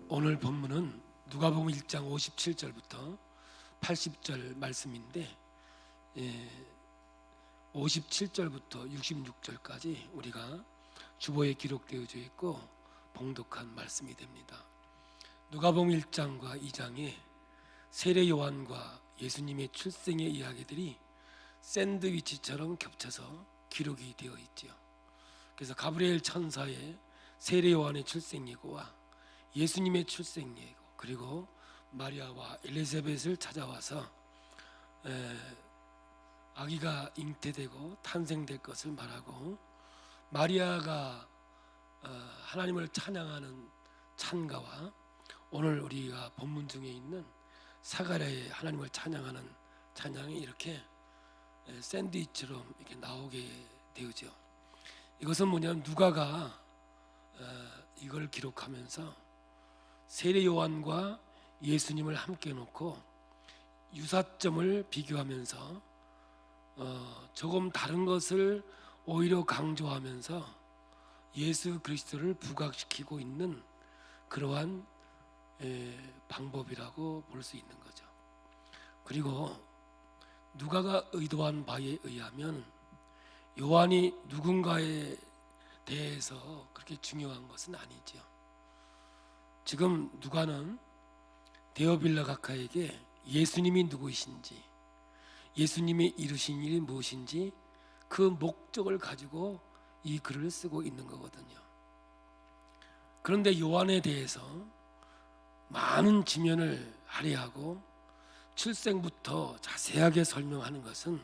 오늘 본문은 누가복음 1장 57절부터 80절 말씀인데 57절부터 66절까지 우리가 주보에 기록되어져 있고 봉독한 말씀이 됩니다. 누가복음 1장과 2장에 세례 요한과 예수님의 출생의 이야기들이 샌드위치처럼 겹쳐서 기록이 되어 있죠. 그래서 가브리엘 천사의 세례 요한의 출생 예고와 예수님의 출생 예고, 그리고 마리아와 엘리사벳을 찾아와서 아기가 잉태되고 탄생될 것을 말하고, 마리아가 하나님을 찬양하는 찬가와 오늘 우리가 본문 중에 있는 사가랴의 하나님을 찬양하는 찬양이 이렇게 샌드위치처럼 이렇게 나오게 되죠. 이것은 뭐냐면 누가가 이걸 기록하면서 세례 요한과 예수님을 함께 놓고 유사점을 비교하면서 조금 다른 것을 오히려 강조하면서 예수 그리스도를 부각시키고 있는 그러한 방법이라고 볼 수 있는 거죠. 그리고 누가가 의도한 바에 의하면 요한이 누군가에 대해서 그렇게 중요한 것은 아니죠. 지금 누가는 데오빌라 각하에게 예수님이 누구이신지, 예수님이 이루신 일이 무엇인지 그 목적을 가지고 이 글을 쓰고 있는 거거든요. 그런데 요한에 대해서 많은 지면을 할애하고 출생부터 자세하게 설명하는 것은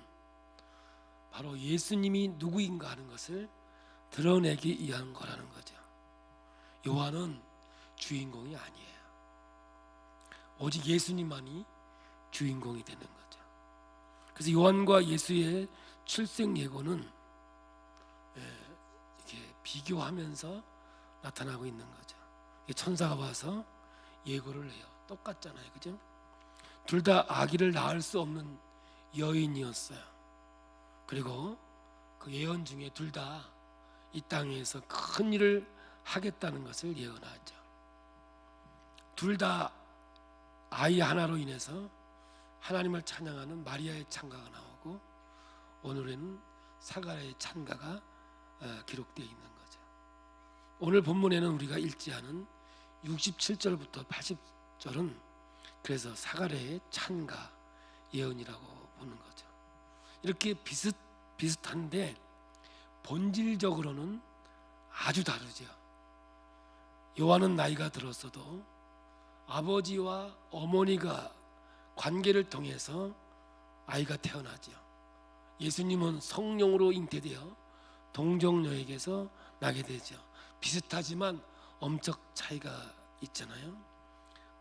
바로 예수님이 누구인가 하는 것을 드러내기 위한 거라는 거죠. 요한은 주인공이 아니에요. 오직 예수님만이 주인공이 되는 거죠. 그래서 요한과 예수의 출생 예고는 이렇게 비교하면서 나타나고 있는 거죠. 천사가 와서 예고를 해요. 똑같잖아요, 그죠? 둘 다 아기를 낳을 수 없는 여인이었어요. 그리고 그 예언 중에 둘 다 이 땅에서 큰 일을 하겠다는 것을 예언하죠. 둘 다 아이 하나로 인해서 하나님을 찬양하는 마리아의 찬가가 나오고, 오늘은 사가랴의 찬가가 기록되어 있는 거죠. 오늘 본문에는 우리가 읽지 않은 67절부터 80절은 그래서 사가랴의 찬가 예언이라고 보는 거죠. 이렇게 비슷한데 본질적으로는 아주 다르죠. 요한은 나이가 들었어도 아버지와 어머니가 관계를 통해서 아이가 태어나죠. 예수님은 성령으로 잉태되어 동정녀에게서 나게 되죠. 비슷하지만 엄청 차이가 있잖아요.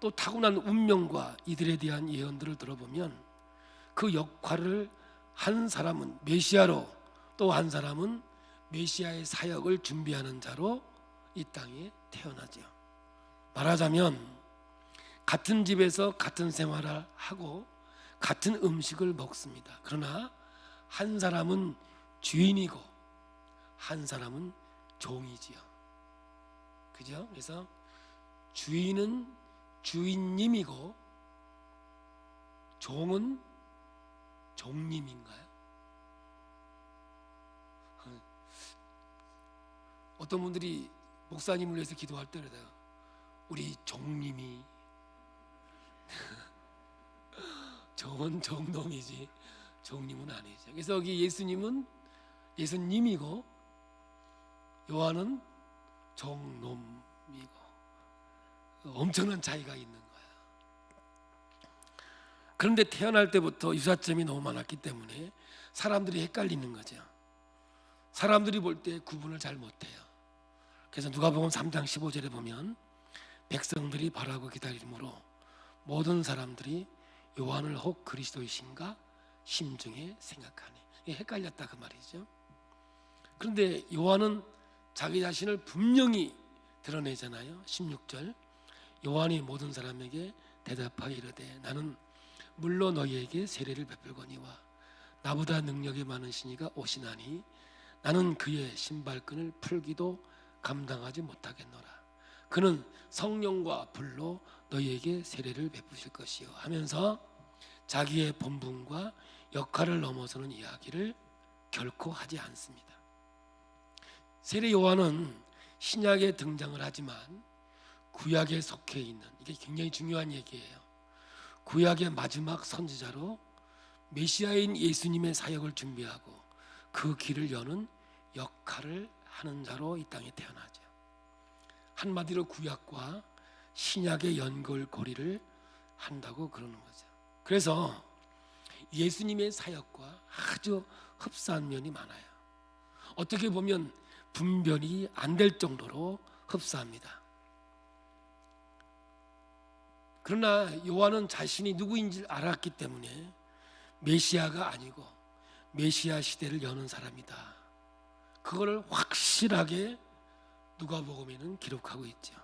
또 타고난 운명과 이들에 대한 예언들을 들어보면 그 역할을 한 사람은 메시아로, 또 한 사람은 메시아의 사역을 준비하는 자로 이 땅에 태어나죠. 말하자면 같은 집에서 같은 생활을 하고 같은 음식을 먹습니다. 그러나 한 사람은 주인이고 한 사람은 종이지요. 그죠? 그래서 주인은 주인님이고 종은 종님인가요? 어떤 분들이 목사님을 위해서 기도할 때 그래요. 우리 종님이 종은 종놈이지 종님은 아니죠. 그래서 여기 예수님은 예수님이고 요한은 종놈이고 엄청난 차이가 있는 거야. 그런데 태어날 때부터 유사점이 너무 많았기 때문에 사람들이 헷갈리는 거죠. 사람들이 볼 때 구분을 잘 못해요. 그래서 누가복음 3장 15절에 보면 백성들이 바라고 기다림으로 모든 사람들이 요한을 혹 그리스도이신가 심중에 생각하니, 헷갈렸다 그 말이죠. 그런데 요한은 자기 자신을 분명히 드러내잖아요. 16절 요한이 모든 사람에게 대답하여 이르되 나는 물로 너희에게 세례를 베풀거니와 나보다 능력이 많으신 이가 오시나니 나는 그의 신발끈을 풀기도 감당하지 못하겠노라. 그는 성령과 불로 너희에게 세례를 베푸실 것이요 하면서 자기의 본분과 역할을 넘어서는 이야기를 결코 하지 않습니다. 세례 요한은 신약에 등장을 하지만 구약에 속해 있는, 이게 굉장히 중요한 얘기예요. 구약의 마지막 선지자로 메시아인 예수님의 사역을 준비하고 그 길을 여는 역할을 하는 자로 이 땅에 태어나죠. 한마디로 구약과 신약의 연결고리를 한다고 그러는 거죠. 그래서 예수님의 사역과 아주 흡사한 면이 많아요. 어떻게 보면 분별이 안 될 정도로 흡사합니다. 그러나 요한은 자신이 누구인지 알았기 때문에 메시아가 아니고 메시아 시대를 여는 사람이다, 그거를 확실하게 누가복음에는 기록하고 있죠.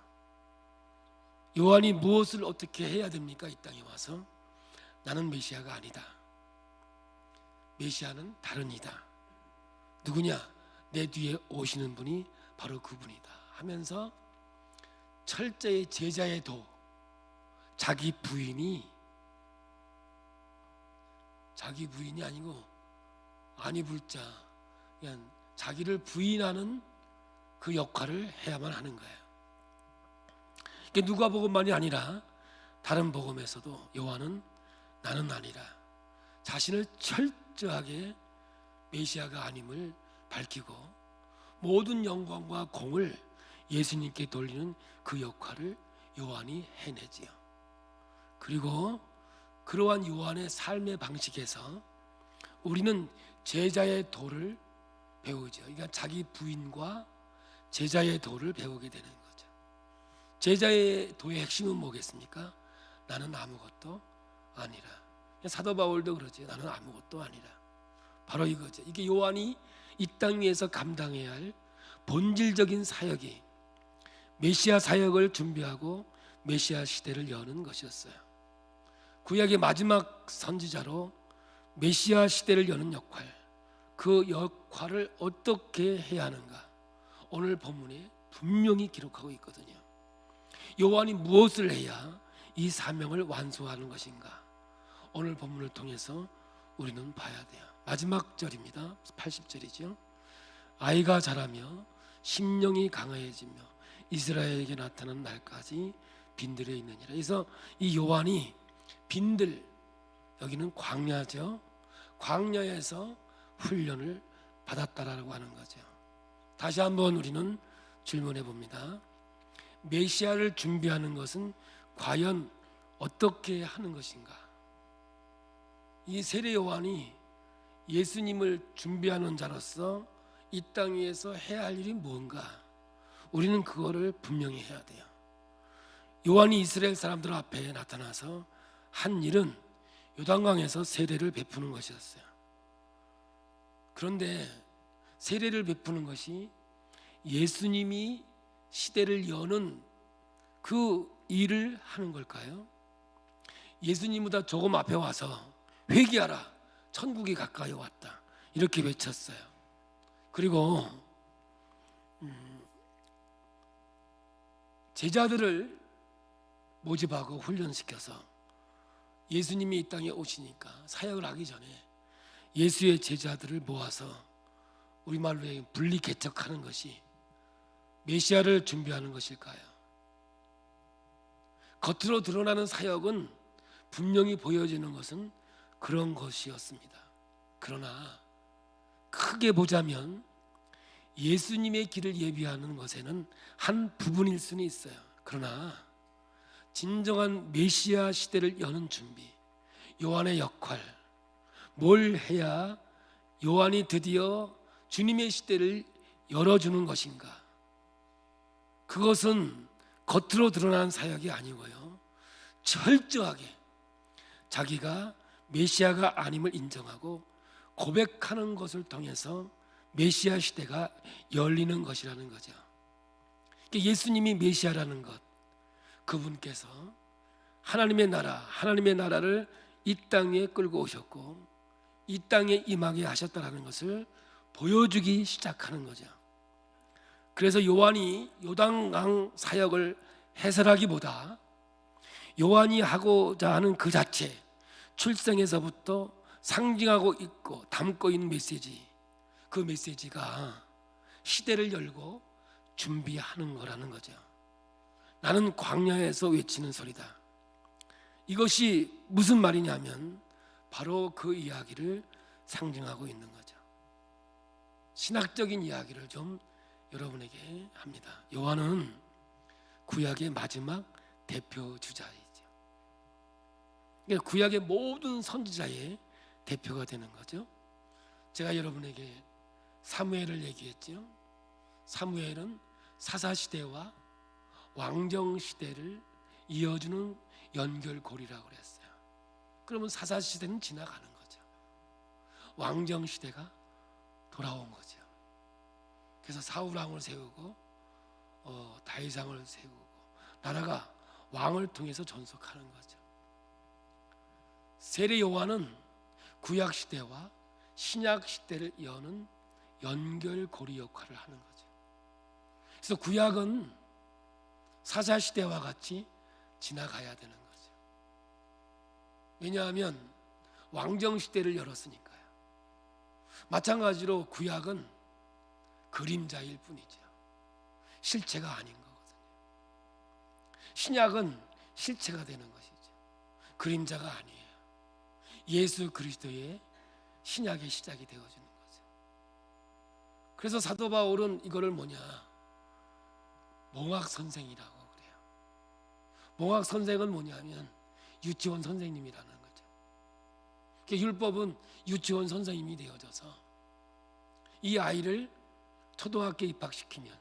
요한이 무엇을 어떻게 해야 됩니까? 이 땅에 와서 나는 메시아가 아니다, 메시아는 다른 이다, 누구냐? 내 뒤에 오시는 분이 바로 그분이다 하면서 철저히 제자의 도, 자기 부인이 아니고 아니 불자, 그냥 자기를 부인하는 그 역할을 해야만 하는 거예요. 이게 누가복음만이 아니라 다른 복음에서도 요한은 나는 아니라 자신을 철저하게 메시아가 아님을 밝히고 모든 영광과 공을 예수님께 돌리는 그 역할을 요한이 해내지요. 그리고 그러한 요한의 삶의 방식에서 우리는 제자의 도를 배우죠. 그러니까 자기 부인과 제자의 도를 배우게 되는 거죠. 제자의 도의 핵심은 뭐겠습니까? 나는 아무것도 아니라. 사도 바울도 그러죠. 나는 아무것도 아니라. 바로 이거죠. 이게 요한이 이 땅 위에서 감당해야 할 본질적인 사역이 메시아 사역을 준비하고 메시아 시대를 여는 것이었어요. 구약의 마지막 선지자로 메시아 시대를 여는 역할, 그 역할을 어떻게 해야 하는가 오늘 본문에 분명히 기록하고 있거든요. 요한이 무엇을 해야 이 사명을 완수하는 것인가 오늘 본문을 통해서 우리는 봐야 돼요. 마지막 절입니다. 80절이죠. 아이가 자라며 심령이 강해지며 이스라엘에게 나타난 날까지 빈들에 있느니라. 그래서 이 요한이 빈들, 여기는 광야죠. 광야에서 훈련을 받았다라고 하는 거죠. 다시 한번 우리는 질문해 봅니다. 메시아를 준비하는 것은 과연 어떻게 하는 것인가? 이 세례 요한이 예수님을 준비하는 자로서 이 땅 위에서 해야 할 일이 뭔가? 우리는 그거를 분명히 해야 돼요. 요한이 이스라엘 사람들 앞에 나타나서 한 일은 요단강에서 세례를 베푸는 것이었어요. 그런데 세례를 베푸는 것이 예수님이 시대를 여는 그 일을 하는 걸까요? 예수님보다 조금 앞에 와서 회개하라, 천국이 가까이 왔다, 이렇게 외쳤어요. 그리고 제자들을 모집하고 훈련시켜서 예수님이 이 땅에 오시니까 사역을 하기 전에 예수의 제자들을 모아서 우리말로 분리개척하는 것이 메시아를 준비하는 것일까요? 겉으로 드러나는 사역은 분명히 보여지는 것은 그런 것이었습니다. 그러나 크게 보자면 예수님의 길을 예비하는 것에는 한 부분일 수는 있어요. 그러나 진정한 메시아 시대를 여는 준비, 요한의 역할, 뭘 해야 요한이 드디어 주님의 시대를 열어주는 것인가? 그것은 겉으로 드러난 사역이 아니고요, 철저하게 자기가 메시아가 아님을 인정하고 고백하는 것을 통해서 메시아 시대가 열리는 것이라는 거죠. 예수님이 메시아라는 것, 그분께서 하나님의 나라를 이 땅에 끌고 오셨고 이 땅에 임하게 하셨다는 것을 보여주기 시작하는 거죠. 그래서 요한이 요단강 사역을 해설하기보다 요한이 하고자 하는 그 자체, 출생에서부터 상징하고 있고 담고 있는 메시지, 그 메시지가 시대를 열고 준비하는 거라는 거죠. 나는 광야에서 외치는 소리다. 이것이 무슨 말이냐면 바로 그 이야기를 상징하고 있는 거죠. 신학적인 이야기를 좀 여러분에게 합니다. 요한은 구약의 마지막 대표 주자이죠. 그러니까 구약의 모든 선지자의 대표가 되는 거죠. 제가 여러분에게 사무엘을 얘기했죠. 사무엘은 사사시대와 왕정시대를 이어주는 연결고리라고 그랬어요. 그러면 사사시대는 지나가는 거죠. 왕정시대가 돌아온 거죠. 그래서 사울왕을 세우고 다윗왕을 세우고 나라가 왕을 통해서 존속하는 거죠. 세례 요한은 구약 시대와 신약 시대를 여는 연결고리 역할을 하는 거죠. 그래서 구약은 사사 시대와 같이 지나가야 되는 거죠. 왜냐하면 왕정 시대를 열었으니까요. 마찬가지로 구약은 그림자일 뿐이죠. 실체가 아닌 거거든요. 신약은 실체가 되는 것이죠. 그림자가 아니에요. 예수 그리스도의 신약의 시작이 되어지는 거죠. 그래서 사도 바울은 이거를 몽학 선생이라고 그래요. 몽학 선생은 뭐냐면 유치원 선생님이라는 거죠. 율법은 유치원 선생님이 되어져서 이 아이를 초등학교 입학시키면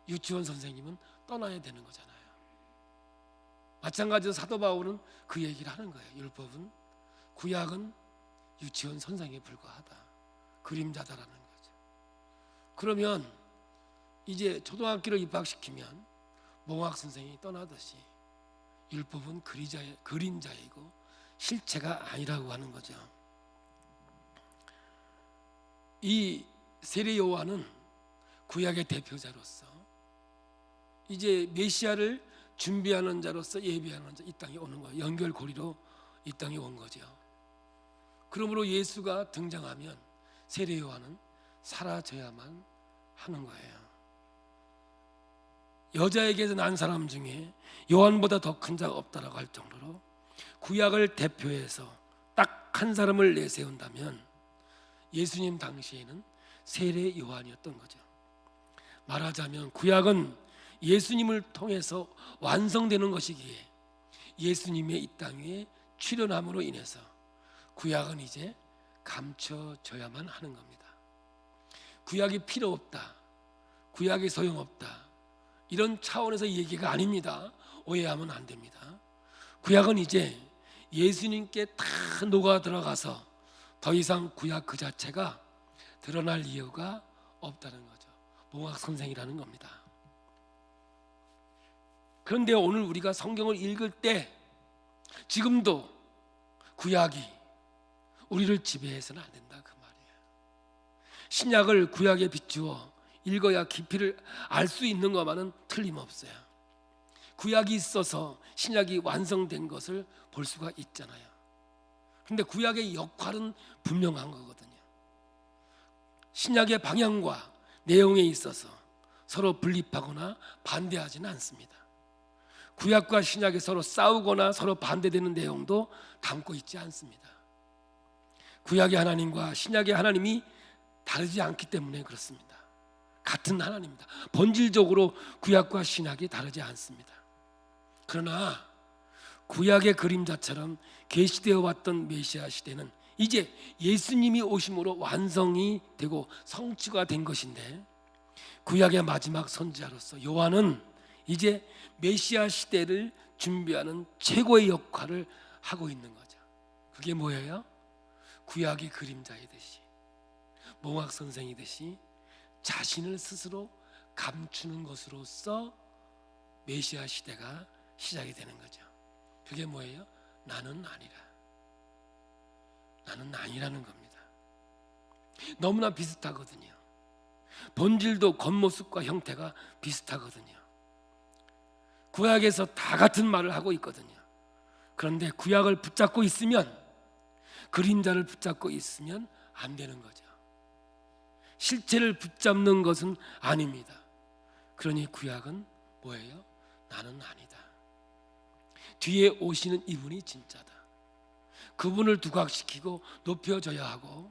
유치원 선생님은 떠나야 되는 거잖아요. 마찬가지로 사도 바울은 그 얘기를 하는 거예요. 율법은, 구약은 유치원 선생에 불과하다. 그림자다라는 거죠. 그러면 이제 초등학교를 입학시키면 몽학 선생이 떠나듯이 율법은 그림자이고 실체가 아니라고 하는 거죠. 이 세례 요한은 구약의 대표자로서 이제 메시아를 준비하는 자로서 예비하는 자, 이 땅에 오는 거예요. 연결고리로 이 땅에 온 거죠. 그러므로 예수가 등장하면 세례 요한은 사라져야만 하는 거예요. 여자에게서 난 사람 중에 요한보다 더 큰 자가 없다라고 할 정도로 구약을 대표해서 딱 한 사람을 내세운다면 예수님 당시에는 세례 요한이었던 거죠. 말하자면 구약은 예수님을 통해서 완성되는 것이기에 예수님의 이 땅에 출현함으로 인해서 구약은 이제 감춰져야만 하는 겁니다. 구약이 필요 없다, 구약이 소용없다, 이런 차원에서 얘기가 아닙니다. 오해하면 안 됩니다. 구약은 이제 예수님께 다 녹아 들어가서 더 이상 구약 그 자체가 드러날 이유가 없다는 거죠. 몽학 선생이라는 겁니다. 그런데 오늘 우리가 성경을 읽을 때 지금도 구약이 우리를 지배해서는 안 된다 그 말이에요. 신약을 구약에 비추어 읽어야 깊이를 알 수 있는 것만은 틀림없어요. 구약이 있어서 신약이 완성된 것을 볼 수가 있잖아요. 그런데 구약의 역할은 분명한 거거든요. 신약의 방향과 내용에 있어서 서로 분립하거나 반대하지는 않습니다. 구약과 신약이 서로 싸우거나 서로 반대되는 내용도 담고 있지 않습니다. 구약의 하나님과 신약의 하나님이 다르지 않기 때문에 그렇습니다. 같은 하나님입니다. 본질적으로 구약과 신약이 다르지 않습니다. 그러나 구약의 그림자처럼 계시되어 왔던 메시아 시대는 이제 예수님이 오심으로 완성이 되고 성취가 된 것인데, 구약의 마지막 선지자로서 요한은 이제 메시아 시대를 준비하는 최고의 역할을 하고 있는 거죠. 그게 뭐예요? 구약의 그림자이듯이, 몽학 선생이듯이 자신을 스스로 감추는 것으로서 메시아 시대가 시작이 되는 거죠. 그게 뭐예요? 나는 아니라. 나는 아니라는 겁니다. 너무나 비슷하거든요. 본질도 겉모습과 형태가 비슷하거든요. 구약에서 다 같은 말을 하고 있거든요. 그런데 구약을 붙잡고 있으면, 그림자를 붙잡고 있으면 안 되는 거죠. 실체를 붙잡는 것은 아닙니다. 그러니 구약은 뭐예요? 나는 아니다. 뒤에 오시는 이분이 진짜다. 그분을 두각시키고 높여줘야 하고,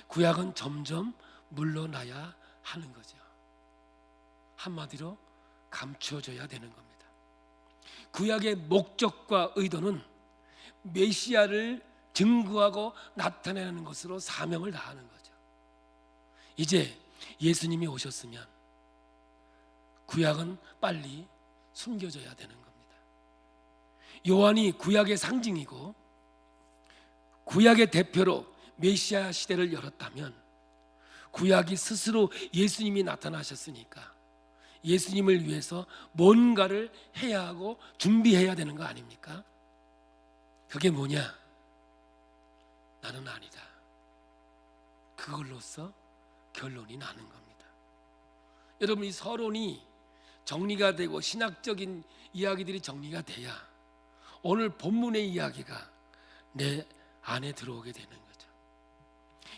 구약은 점점 물러나야 하는 거죠. 한마디로 감추어져야 되는 겁니다. 구약의 목적과 의도는 메시아를 증거하고 나타내는 것으로 사명을 다하는 거죠. 이제 예수님이 오셨으면 구약은 빨리 숨겨져야 되는 겁니다. 요한이 구약의 상징이고 구약의 대표로 메시아 시대를 열었다면, 구약이 스스로 예수님이 나타나셨으니까 예수님을 위해서 뭔가를 해야 하고 준비해야 되는 거 아닙니까? 그게 뭐냐? 나는 아니다. 그걸로써 결론이 나는 겁니다. 여러분, 이 서론이 정리가 되고 신학적인 이야기들이 정리가 돼야 오늘 본문의 이야기가 내 안에 들어오게 되는 거죠.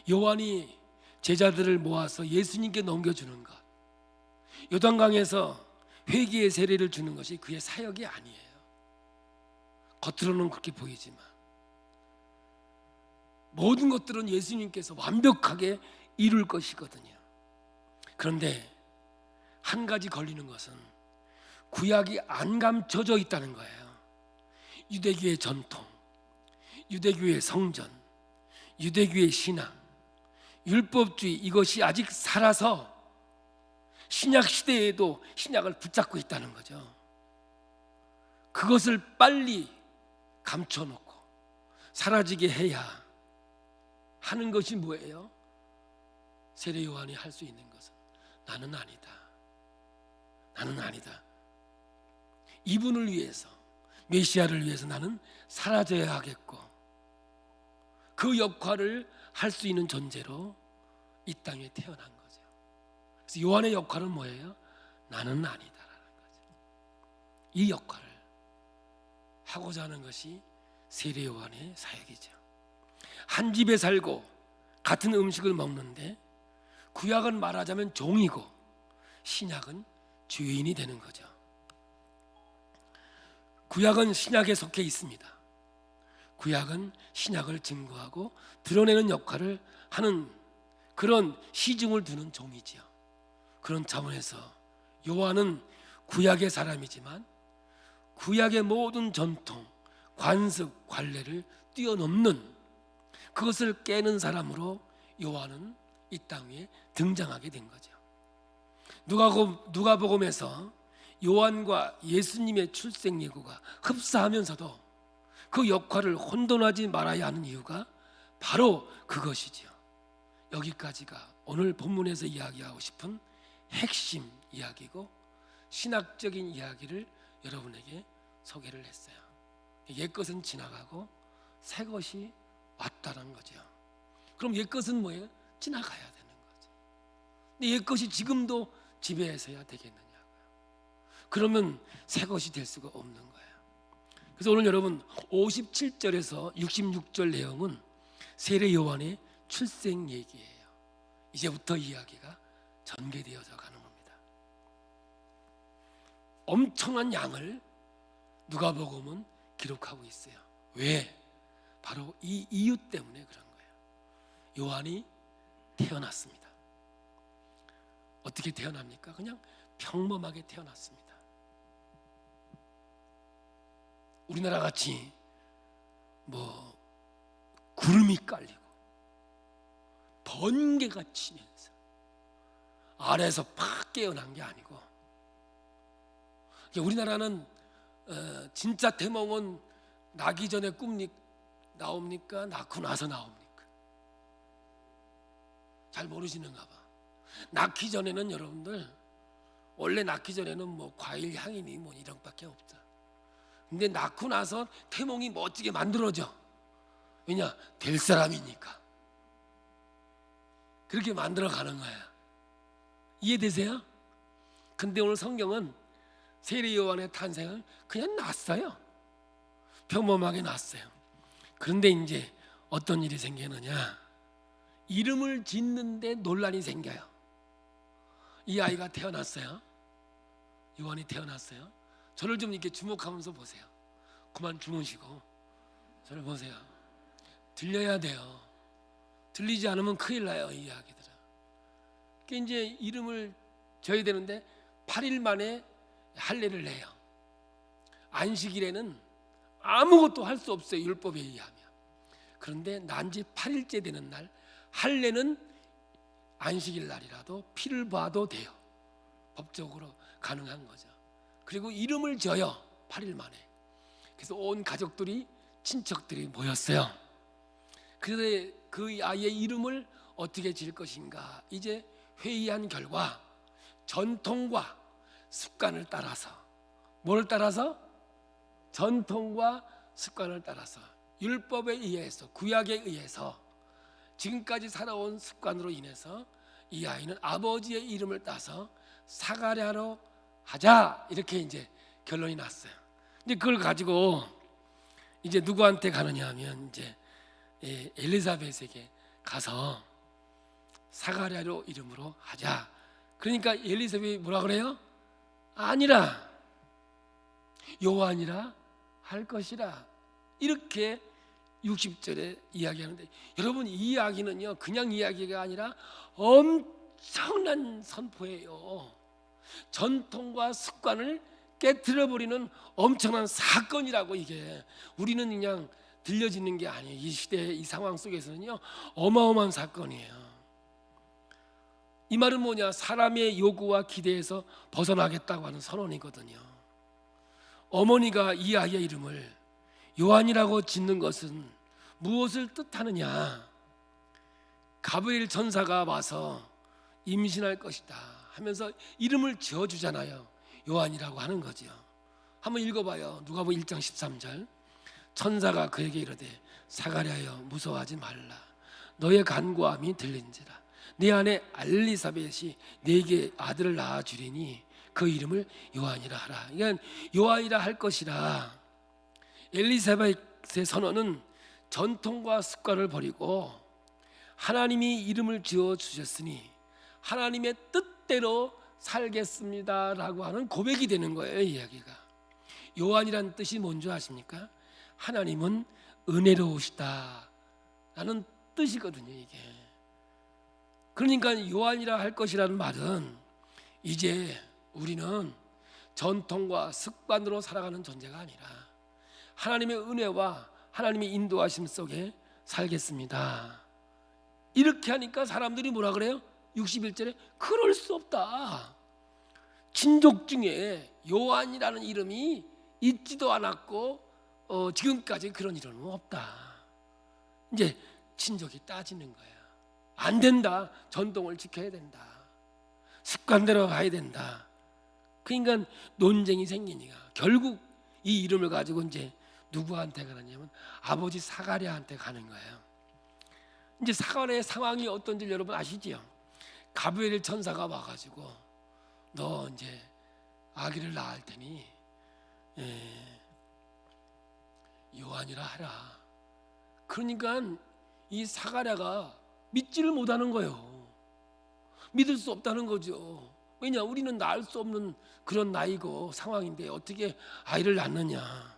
요한이 제자들을 모아서 예수님께 넘겨주는 것, 요단강에서 회개의 세례를 주는 것이 그의 사역이 아니에요. 겉으로는 그렇게 보이지만 모든 것들은 예수님께서 완벽하게 이룰 것이거든요. 그런데 한 가지 걸리는 것은 구약이 안 감춰져 있다는 거예요. 유대교의 전통, 유대교의 성전, 유대교의 신앙, 율법주의, 이것이 아직 살아서 신약 시대에도 신약을 붙잡고 있다는 거죠. 그것을 빨리 감춰놓고 사라지게 해야 하는 것이 뭐예요? 세례 요한이 할 수 있는 것은 나는 아니다. 나는 아니다. 이분을 위해서, 메시아를 위해서 나는 사라져야 하겠고, 그 역할을 할 수 있는 존재로 이 땅에 태어난 거죠. 그래서 요한의 역할은 뭐예요? 나는 아니다라는 거죠. 이 역할을 하고자 하는 것이 세례 요한의 사역이죠. 한 집에 살고 같은 음식을 먹는데 구약은 말하자면 종이고 신약은 주인이 되는 거죠. 구약은 신약에 속해 있습니다. 구약은 신약을 증거하고 드러내는 역할을 하는 그런 시중을 두는 종이지요. 그런 차원에서 요한은 구약의 사람이지만 구약의 모든 전통, 관습, 관례를 뛰어넘는, 그것을 깨는 사람으로 요한은 이 땅 위에 등장하게 된 거죠. 누가복음에서 요한과 예수님의 출생 예고가 흡사하면서도 그 역할을 혼돈하지 말아야 하는 이유가 바로 그것이지요. 여기까지가 오늘 본문에서 이야기하고 싶은 핵심 이야기고, 신학적인 이야기를 여러분에게 소개를 했어요. 옛것은 지나가고 새 것이 왔다는 거죠. 그럼 옛것은 뭐예요? 지나가야 되는 거죠. 근데 옛것이 지금도 지배해서야 되겠느냐고요. 그러면 새 것이 될 수가 없는 거예요. 그래서 오늘 여러분 57절에서 66절 내용은 세례 요한의 출생 얘기예요. 이제부터 이야기가 전개되어져 가는 겁니다. 엄청난 양을 누가복음은 기록하고 있어요. 왜? 바로 이 이유 때문에 그런 거예요. 요한이 태어났습니다. 어떻게 태어납니까? 그냥 평범하게 태어났습니다. 우리나라 같이 뭐 구름이 깔리고 번개가 치면서 아래에서 팍 깨어난 게 아니고, 우리나라는 진짜 태몽은 나기 전에 꿈 나옵니까? 낳고 나서 나옵니까? 잘 모르시는가 봐. 낳기 전에는 여러분들, 원래 낳기 전에는 뭐 과일 향이니 뭐 이런 밖에 없다. 근데 낳고 나서 태몽이 멋지게 만들어져. 왜냐? 될 사람이니까. 그렇게 만들어 가는 거야. 이해되세요? 근데 오늘 성경은 세례 요한의 탄생을 그냥 놨어요. 평범하게 놨어요. 그런데 이제 어떤 일이 생기느냐, 이름을 짓는데 논란이 생겨요. 이 아이가 태어났어요. 요한이 태어났어요. 저를 좀 이렇게 주목하면서 보세요. 그만 주무시고 저를 보세요. 들려야 돼요. 들리지 않으면 큰일 나요, 이 이야기들은. 그러니까 이제 이름을 져야 되는데 8일 만에 할례를 해요. 안식일에는 아무것도 할 수 없어요, 율법에 의하면. 그런데 난지 8일째 되는 날 할례는 안식일 날이라도 피를 봐도 돼요. 법적으로 가능한 거죠. 그리고 이름을 져요, 8일 만에. 그래서 온 가족들이, 친척들이 모였어요. 그래서 그 아이의 이름을 어떻게 지을 것인가 이제 회의한 결과 전통과 습관을 따라서, 뭘 따라서? 전통과 습관을 따라서, 율법에 의해서, 구약에 의해서 지금까지 살아온 습관으로 인해서 이 아이는 아버지의 이름을 따서 사가랴로 하자, 이렇게 이제 결론이 났어요. 이제 그걸 가지고 이제 누구한테 가느냐 하면 이제 엘리사벳에게 가서 사가랴로 이름으로 하자. 그러니까 엘리사벳이 뭐라 그래요? 아니라 요한이라 할 것이라, 이렇게 60절에 이야기하는데, 여러분 이 이야기는요 그냥 이야기가 아니라 엄청난 선포예요. 전통과 습관을 깨트려버리는 엄청난 사건이라고. 이게 우리는 그냥 들려지는 게 아니에요. 이 시대, 이 상황 속에서는요 어마어마한 사건이에요. 이 말은 뭐냐? 사람의 요구와 기대에서 벗어나겠다고 하는 선언이거든요. 어머니가 이 아이의 이름을 요한이라고 짓는 것은 무엇을 뜻하느냐? 가브리엘 천사가 와서 임신할 것이다 하면서 이름을 지어주잖아요. 요한이라고 하는 거죠. 한번 읽어봐요. 누가복음 1장 13절. 천사가 그에게 이르되 사가랴여 무서워하지 말라. 너의 간구함이 들린지라. 네 아내 엘리사벳이 네게 아들을 낳아 주리니 그 이름을 요한이라 하라. 그러니까 요한이라 할 것이라. 엘리사벳의 선언은 전통과 습관을 버리고 하나님이 이름을 지어 주셨으니 하나님의 뜻대로 살겠습니다라고 하는 고백이 되는 거예요. 이 이야기가. 요한이란 뜻이 뭔지 아십니까? 하나님은 은혜로우시다 라는 뜻이거든요, 이게. 그러니까 요한이라 할 것이라는 말은 이제 우리는 전통과 습관으로 살아가는 존재가 아니라 하나님의 은혜와 하나님의 인도하심 속에 살겠습니다. 이렇게 하니까 사람들이 뭐라 그래요? 61절에 그럴 수 없다. 친족 중에 요한이라는 이름이 있지도 않았고 지금까지 그런 이름은 없다. 이제 친족이 따지는 거야. 안 된다. 전통을 지켜야 된다. 습관대로 가야 된다. 그러니까 논쟁이 생기니까 결국 이 이름을 가지고 이제 누구한테 가느냐면 아버지 사가랴한테 가는 거예요. 이제 사가랴의 상황이 어떤지 여러분 아시지요? 가브리엘 천사가 와가지고 너 이제 아기를 낳을 테니 요한이라 하라. 그러니까 이 사가랴가 믿지를 못하는 거예요. 믿을 수 없다는 거죠. 왜냐? 우리는 낳을 수 없는 그런 나이고 상황인데 어떻게 아이를 낳느냐.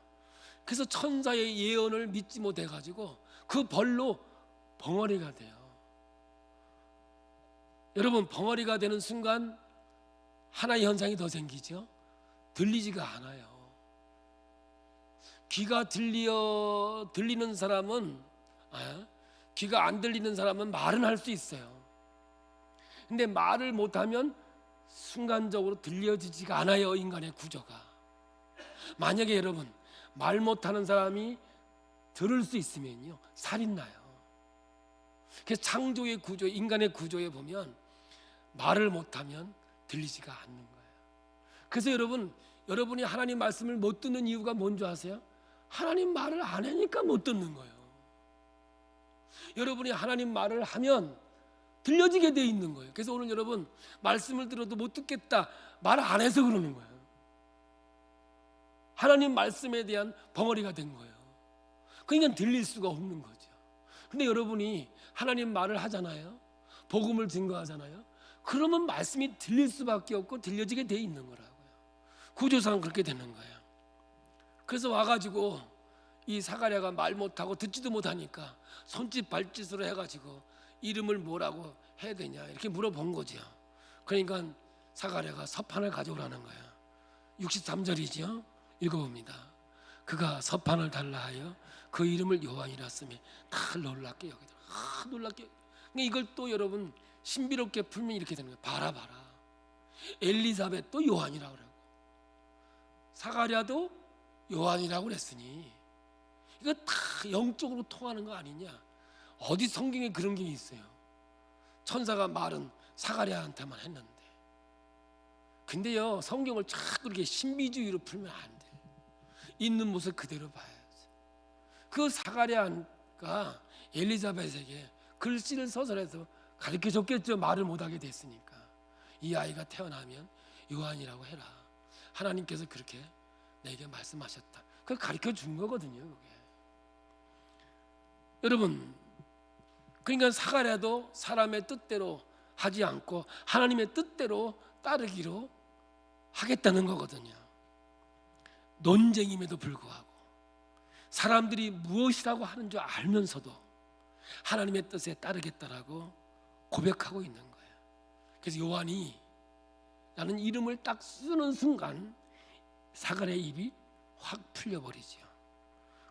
그래서 천사의 예언을 믿지 못해가지고 그 벌로 벙어리가 돼요. 여러분, 벙어리가 되는 순간 하나의 현상이 더 생기죠. 들리지가 않아요. 귀가 들리는 사람은, 귀가 안 들리는 사람은 말은 할 수 있어요. 근데 말을 못하면 순간적으로 들려지지가 않아요. 인간의 구조가. 만약에 여러분 말 못하는 사람이 들을 수 있으면요 살인 나요. 그래서 창조의 구조, 인간의 구조에 보면 말을 못하면 들리지가 않는 거예요. 그래서 여러분이 하나님 말씀을 못 듣는 이유가 뭔지 아세요? 하나님 말을 안 하니까 못 듣는 거예요. 여러분이 하나님 말을 하면 들려지게 돼 있는 거예요. 그래서 오늘 여러분 말씀을 들어도 못 듣겠다 말 안 해서 그러는 거예요. 하나님 말씀에 대한 벙어리가 된 거예요. 그러니까 들릴 수가 없는 거죠. 근데 여러분이 하나님 말을 하잖아요. 복음을 증거하잖아요. 그러면 말씀이 들릴 수밖에 없고 들려지게 돼 있는 거라고요. 구조상 그렇게 되는 거예요. 그래서 와가지고 이 사가랴가 말 못하고 듣지도 못하니까 손짓 발짓으로 해가지고 이름을 뭐라고 해야 되냐 이렇게 물어본 거죠. 그러니까 사가랴가 서판을 가져오라는 거예요. 63절이죠. 읽어봅니다. 그가 서판을 달라 하여 그 이름을 요한이라 쓰며 다 놀랍게 여기더라. 놀랍게. 이걸 또 여러분 신비롭게 풀면 이렇게 되는 거예요. 봐라. 엘리사벳도 요한이라고 그러고 사가랴도 요한이라고 그랬으니 이거 다 영적으로 통하는 거 아니냐? 어디 성경에 그런 게 있어요? 천사가 말은 사가랴한테만 했는데. 근데요 성경을 자꾸 이렇게 신비주의로 풀면 안 돼요. 있는 모습 그대로 봐야지. 그 사가랴가 엘리사벳에게 글씨를 서술해서 가르쳐 줬겠죠. 말을 못하게 됐으니까. 이 아이가 태어나면 요한이라고 해라. 하나님께서 그렇게 내게 말씀하셨다. 그걸 가르쳐 준 거거든요. 그게. 여러분, 그러니까 사가랴도 사람의 뜻대로 하지 않고 하나님의 뜻대로 따르기로 하겠다는 거거든요. 논쟁임에도 불구하고 사람들이 무엇이라고 하는 줄 알면서도 하나님의 뜻에 따르겠다라고 고백하고 있는 거예요. 그래서 요한이 라는 이름을 딱 쓰는 순간 사가랴의 입이 확 풀려버리죠.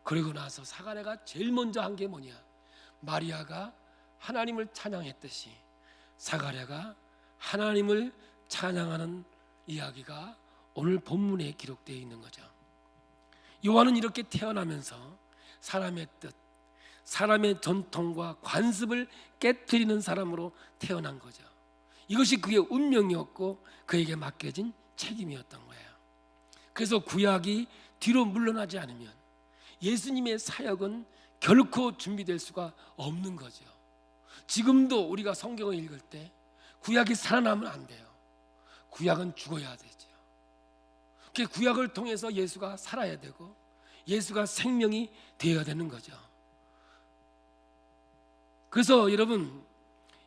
그러고 나서 사가랴가 제일 먼저 한 게 뭐냐? 마리아가 하나님을 찬양했듯이 사가랴가 하나님을 찬양하는 이야기가 오늘 본문에 기록되어 있는 거죠. 요한은 이렇게 태어나면서 사람의 뜻, 사람의 전통과 관습을 깨트리는 사람으로 태어난 거죠. 이것이 그의 운명이었고 그에게 맡겨진 책임이었던 거예요. 그래서 구약이 뒤로 물러나지 않으면 예수님의 사역은 결코 준비될 수가 없는 거죠. 지금도 우리가 성경을 읽을 때 구약이 살아나면 안 돼요. 구약은 죽어야 되죠. 그 구약을 통해서 예수가 살아야 되고 예수가 생명이 되어야 되는 거죠. 그래서 여러분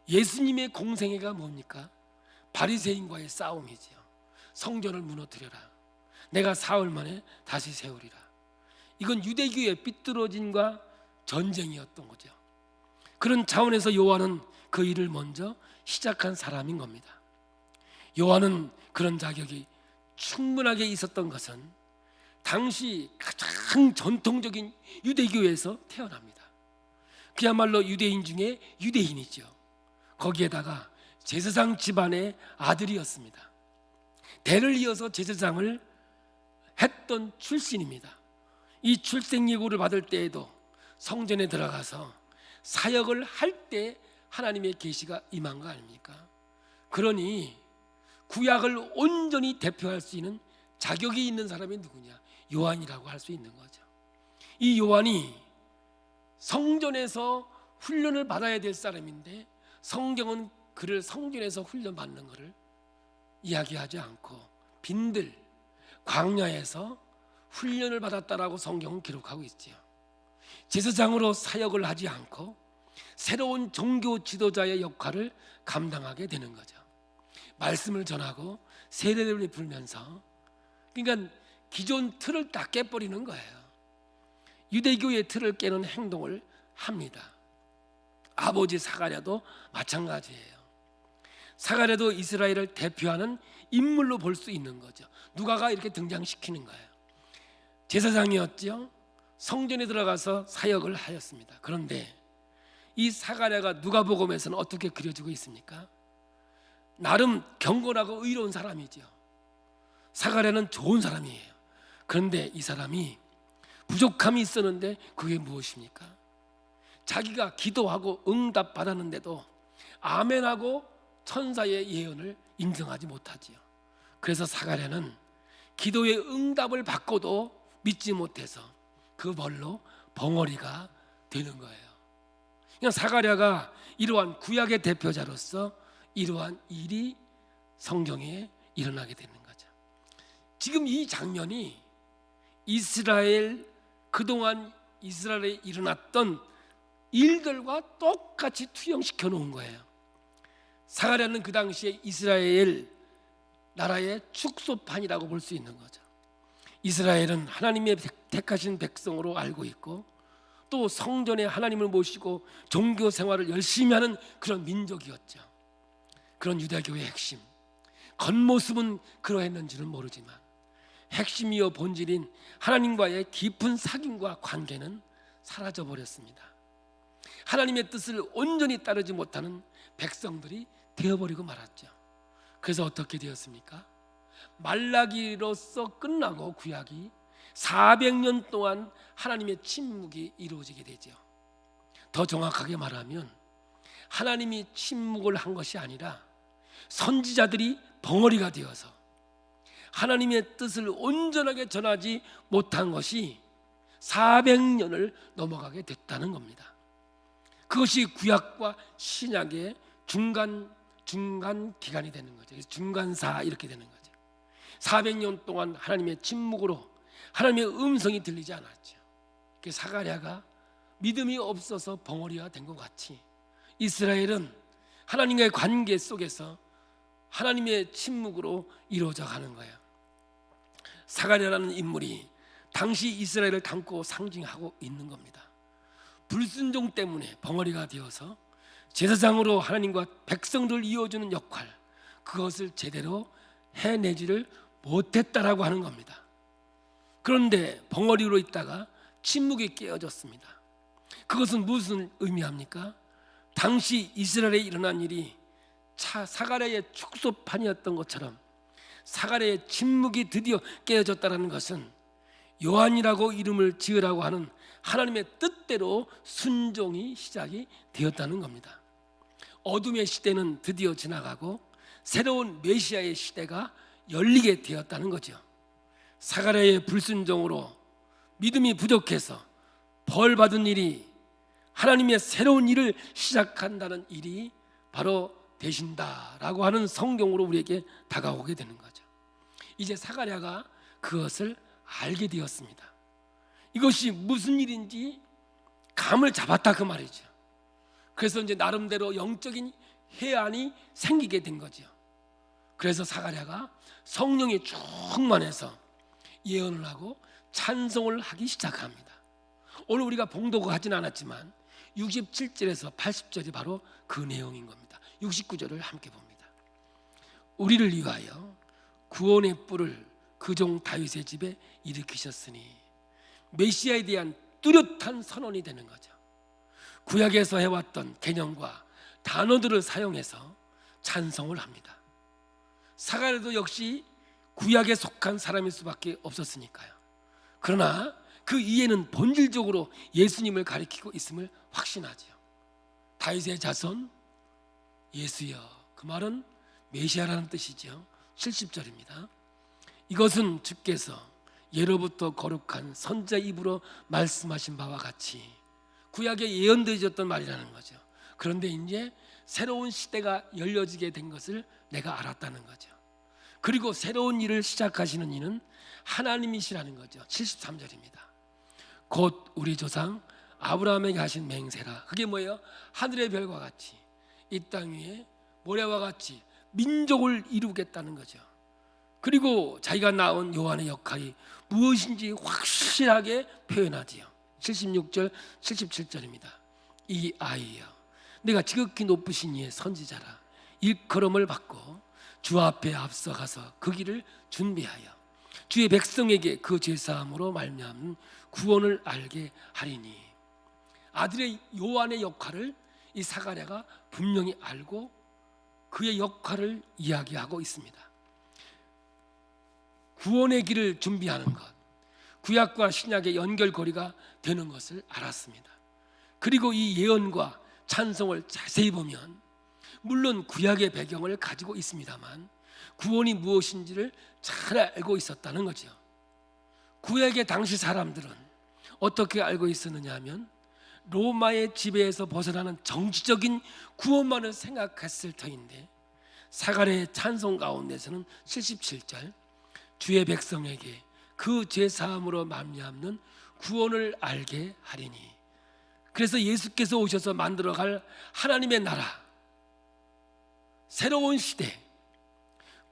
예수님의 공생애가 뭡니까? 바리새인과의 싸움이죠. 성전을 무너뜨려라. 내가 사흘 만에 다시 세우리라. 이건 유대교의 삐뚤어짐과 전쟁이었던 거죠. 그런 차원에서 요한은 그 일을 먼저 시작한 사람인 겁니다. 요한은 그런 자격이 충분하게 있었던 것은 당시 가장 전통적인 유대교에서 태어납니다. 그야말로 유대인 중에 유대인이죠. 거기에다가 제사장 집안의 아들이었습니다. 대를 이어서 제사장을 했던 출신입니다. 이 출생예고를 받을 때에도 성전에 들어가서 사역을 할 때 하나님의 계시가 임한 거 아닙니까? 그러니 구약을 온전히 대표할 수 있는 자격이 있는 사람이 누구냐? 요한이라고 할 수 있는 거죠. 이 요한이 성전에서 훈련을 받아야 될 사람인데 성경은 그를 성전에서 훈련받는 것을 이야기하지 않고 빈들 광야에서 훈련을 받았다라고 성경은 기록하고 있지요. 제사장으로 사역을 하지 않고 새로운 종교 지도자의 역할을 감당하게 되는 거죠. 말씀을 전하고 세례를 베풀면서 그러니까 기존 틀을 다 깨버리는 거예요. 유대교의 틀을 깨는 행동을 합니다. 아버지 사가랴도 마찬가지예요. 사가랴도 이스라엘을 대표하는 인물로 볼 수 있는 거죠. 누가가 이렇게 등장시키는 거예요. 제사장이었죠. 성전에 들어가서 사역을 하였습니다. 그런데 이 사가랴가 누가복음에서는 어떻게 그려지고 있습니까? 나름 경건하고 의로운 사람이죠. 사가랴는 좋은 사람이에요. 그런데 이 사람이 부족함이 있었는데 그게 무엇입니까? 자기가 기도하고 응답 받았는데도 아멘하고 천사의 예언을 인정하지 못하지요. 그래서 사가랴는 기도의 응답을 받고도 믿지 못해서 그 벌로 벙어리가 되는 거예요. 그냥 사가랴가 이러한 구약의 대표자로서 이러한 일이 성경에 일어나게 되는 거죠. 지금 이 장면이 이스라엘, 그동안 이스라엘에 일어났던 일들과 똑같이 투영시켜 놓은 거예요. 사가랴는 그 당시에 이스라엘 나라의 축소판이라고 볼 수 있는 거죠. 이스라엘은 하나님의 택하신 백성으로 알고 있고, 또 성전에 하나님을 모시고 종교 생활을 열심히 하는 그런 민족이었죠. 그런 유대교의 핵심, 겉모습은 그러했는지는 모르지만 핵심이요 본질인 하나님과의 깊은 사귐과 관계는 사라져 버렸습니다. 하나님의 뜻을 온전히 따르지 못하는 백성들이 되어버리고 말았죠. 그래서 어떻게 되었습니까? 말라기로서 끝나고 구약이 400년 동안 하나님의 침묵이 이루어지게 되죠. 더 정확하게 말하면 하나님이 침묵을 한 것이 아니라 선지자들이 벙어리가 되어서 하나님의 뜻을 온전하게 전하지 못한 것이 400년을 넘어가게 됐다는 겁니다. 그것이 구약과 신약의 중간 기간이 되는 거죠. 중간사 이렇게 되는 거죠. 400년 동안 하나님의 침묵으로 하나님의 음성이 들리지 않았죠. 사가랴가 믿음이 없어서 벙어리가 된 것 같이 이스라엘은 하나님과의 관계 속에서 하나님의 침묵으로 이루어져 가는 거예요. 사가랴라는 인물이 당시 이스라엘을 담고 상징하고 있는 겁니다. 불순종 때문에 벙어리가 되어서 제사장으로 하나님과 백성들을 이어주는 역할, 그것을 제대로 해내지를 못했다라고 하는 겁니다. 그런데 벙어리로 있다가 침묵이 깨어졌습니다. 그것은 무슨 의미합니까? 당시 이스라엘에 일어난 일이 사가랴의 축소판이었던 것처럼 사가랴의 침묵이 드디어 깨어졌다는 것은 요한이라고 이름을 지으라고 하는 하나님의 뜻대로 순종이 시작이 되었다는 겁니다. 어둠의 시대는 드디어 지나가고 새로운 메시아의 시대가 열리게 되었다는 거죠. 사가랴의 불순종으로 믿음이 부족해서 벌 받은 일이 하나님의 새로운 일을 시작한다는 일이 바로 되신다라고 하는 성경으로 우리에게 다가오게 되는 거죠. 이제 사가랴가 그것을 알게 되었습니다. 이것이 무슨 일인지 감을 잡았다 그 말이죠. 그래서 이제 나름대로 영적인 해안이 생기게 된 거죠. 그래서 사가랴가 성령이 충만해서 예언을 하고 찬송을 하기 시작합니다. 오늘 우리가 봉독을 하진 않았지만 67절에서 80절이 바로 그 내용인 겁니다. 69절을 함께 봅니다. 우리를 위하여 구원의 뿔을 그 종 다윗의 집에 일으키셨으니, 메시아에 대한 뚜렷한 선언이 되는 거죠. 구약에서 해왔던 개념과 단어들을 사용해서 찬송을 합니다. 사가랴도 역시 구약에 속한 사람일 수밖에 없었으니까요. 그러나 그 이해는 본질적으로 예수님을 가리키고 있음을 확신하죠. 다윗의 자손 예수여, 그 말은 메시아라는 뜻이죠. 70절입니다. 이것은 주께서 예로부터 거룩한 선지자 입으로 말씀하신 바와 같이 구약에 예언되어졌던 말이라는 거죠. 그런데 이제 새로운 시대가 열려지게 된 것을 내가 알았다는 거죠. 그리고 새로운 일을 시작하시는 이는 하나님이시라는 거죠. 73절입니다. 곧 우리 조상 아브라함에게 하신 맹세라. 그게 뭐예요? 하늘의 별과 같이 이 땅 위에 모래와 같이 민족을 이루겠다는 거죠. 그리고 자기가 낳은 요한의 역할이 무엇인지 확실하게 표현하지요. 76절 77절입니다. 이 아이여, 내가 지극히 높으신 이의 선지자라. 일컬음을 받고 주 앞에 앞서가서 그 길을 준비하여 주의 백성에게 그 죄사함으로 말미암은 구원을 알게 하리니. 아들의 요한의 역할을 이 사가랴가 분명히 알고 그의 역할을 이야기하고 있습니다. 구원의 길을 준비하는 것, 구약과 신약의 연결고리가 되는 것을 알았습니다. 그리고 이 예언과 찬송을 자세히 보면 물론 구약의 배경을 가지고 있습니다만 구원이 무엇인지를 잘 알고 있었다는 거죠. 구약의 당시 사람들은 어떻게 알고 있었느냐 하면 로마의 지배에서 벗어나는 정치적인 구원만을 생각했을 터인데 사가랴의 찬송 가운데서는 77절 주의 백성에게 그 죄사함으로 말미암는 구원을 알게 하리니, 그래서 예수께서 오셔서 만들어갈 하나님의 나라, 새로운 시대,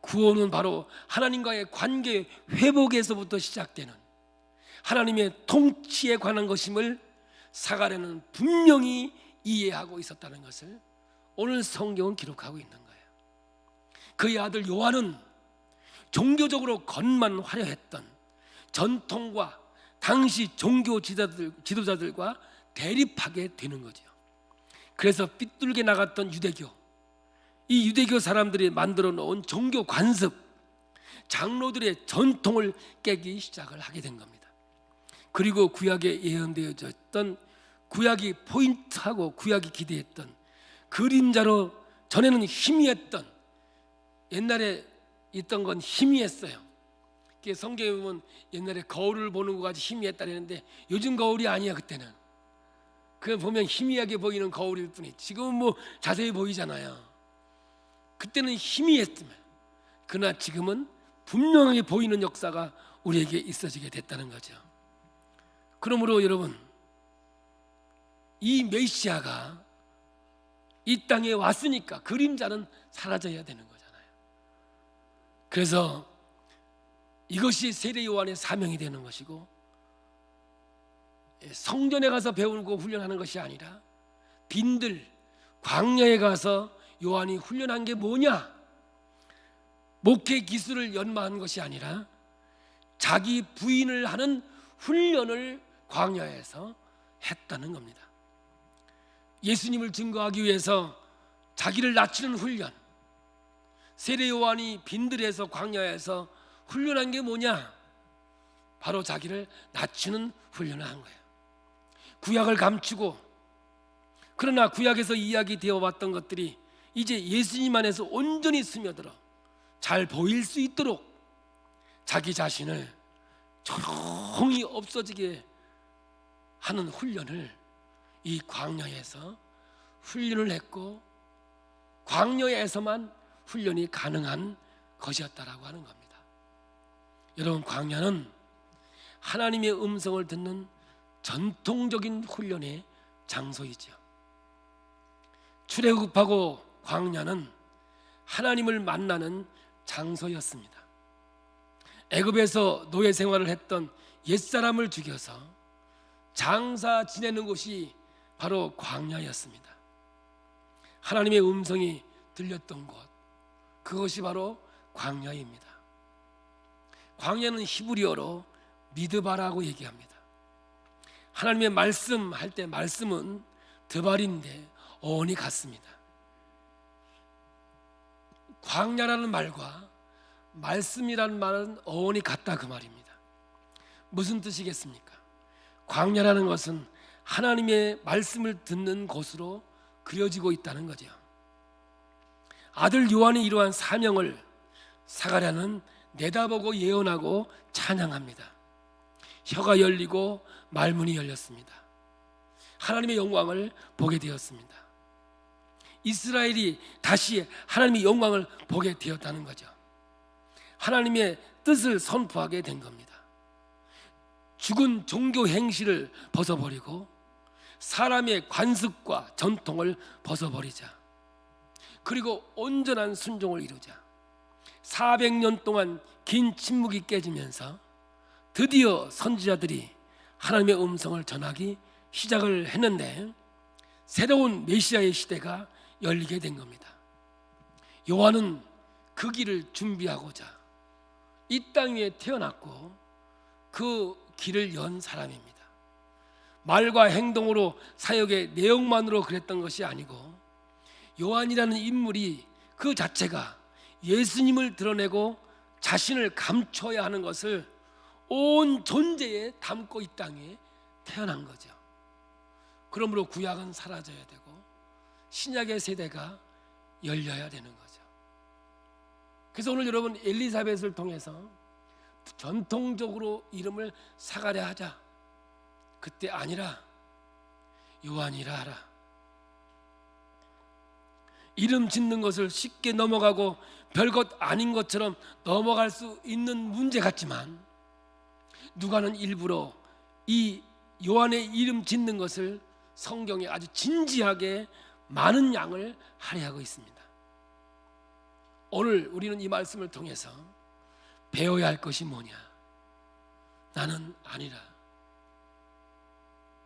구원은 바로 하나님과의 관계 회복에서부터 시작되는 하나님의 통치에 관한 것임을 사가랴는 분명히 이해하고 있었다는 것을 오늘 성경은 기록하고 있는 거예요. 그의 아들 요한은 종교적으로 겉만 화려했던 전통과 당시 종교 지도자들과 대립하게 되는 거죠. 그래서 삐뚤게 나갔던 유대교, 이 유대교 사람들이 만들어 놓은 종교 관습, 장로들의 전통을 깨기 시작을 하게 된 겁니다. 그리고 구약에 예언되어졌던, 구약이 포인트하고 구약이 기대했던 그림자로 전에는 희미했던, 옛날에 있던 건 희미했어요. 성경에 보면 옛날에 거울을 보는 것 같이 희미했다는데 요즘 거울이 아니야. 그때는 그냥 보면 희미하게 보이는 거울일 뿐이지 지금은 뭐 자세히 보이잖아요. 그때는 희미했지만 그러나 지금은 분명하게 보이는 역사가 우리에게 있어지게 됐다는 거죠. 그러므로 여러분, 이 메시아가 이 땅에 왔으니까 그림자는 사라져야 되는 거잖아요. 그래서 이것이 세례 요한의 사명이 되는 것이고, 성전에 가서 배우고 훈련하는 것이 아니라 빈들 광야에 가서 요한이 훈련한 게 뭐냐? 목회 기술을 연마한 것이 아니라 자기 부인을 하는 훈련을 광야에서 했다는 겁니다. 예수님을 증거하기 위해서 자기를 낮추는 훈련, 세례 요한이 빈들에서 광야에서 훈련한 게 뭐냐? 바로 자기를 낮추는 훈련을 한 거예요. 구약을 감추고, 그러나 구약에서 이야기되어 왔던 것들이 이제 예수님 안에서 온전히 스며들어 잘 보일 수 있도록 자기 자신을 조용히 없어지게 하는 훈련을 이 광야에서 훈련을 했고, 광야에서만 훈련이 가능한 것이었다라고 하는 겁니다. 여러분, 광야는 하나님의 음성을 듣는 전통적인 훈련의 장소이죠. 출애굽하고 광야는 하나님을 만나는 장소였습니다. 애굽에서 노예 생활을 했던 옛사람을 죽여서 장사 지내는 곳이 바로 광야였습니다. 하나님의 음성이 들렸던 곳, 그것이 바로 광야입니다. 광야는 히브리어로 미드바라고 얘기합니다. 하나님의 말씀할 때 말씀은 드발인데 어원이 같습니다. 광야라는 말과 말씀이라는 말은 어원이 같다, 그 말입니다. 무슨 뜻이겠습니까? 광야라는 것은 하나님의 말씀을 듣는 곳으로 그려지고 있다는 거죠. 아들 요한이 이러한 사명을 사가랴는 내다보고 예언하고 찬양합니다. 혀가 열리고 말문이 열렸습니다. 하나님의 영광을 보게 되었습니다. 이스라엘이 다시 하나님의 영광을 보게 되었다는 거죠. 하나님의 뜻을 선포하게 된 겁니다. 죽은 종교 행실을 벗어버리고 사람의 관습과 전통을 벗어버리자. 그리고 온전한 순종을 이루자. 400년 동안 긴 침묵이 깨지면서 드디어 선지자들이 하나님의 음성을 전하기 시작을 했는데, 새로운 메시아의 시대가 열리게 된 겁니다. 요한은 그 길을 준비하고자 이 땅 위에 태어났고 그 길을 연 사람입니다. 말과 행동으로 사역의 내용만으로 그랬던 것이 아니고, 요한이라는 인물이 그 자체가 예수님을 드러내고 자신을 감춰야 하는 것을 온 존재에 담고 이 땅에 태어난 거죠. 그러므로 구약은 사라져야 되고 신약의 세대가 열려야 되는 거죠. 그래서 오늘 여러분, 엘리사벳을 통해서 전통적으로 이름을 사가랴 하자, 그때 아니라 요한이라 하라. 이름 짓는 것을 쉽게 넘어가고 별것 아닌 것처럼 넘어갈 수 있는 문제 같지만, 누가는 일부러 이 요한의 이름 짓는 것을 성경에 아주 진지하게 많은 양을 할애하고 있습니다. 오늘 우리는 이 말씀을 통해서 배워야 할 것이 뭐냐? 나는 아니라.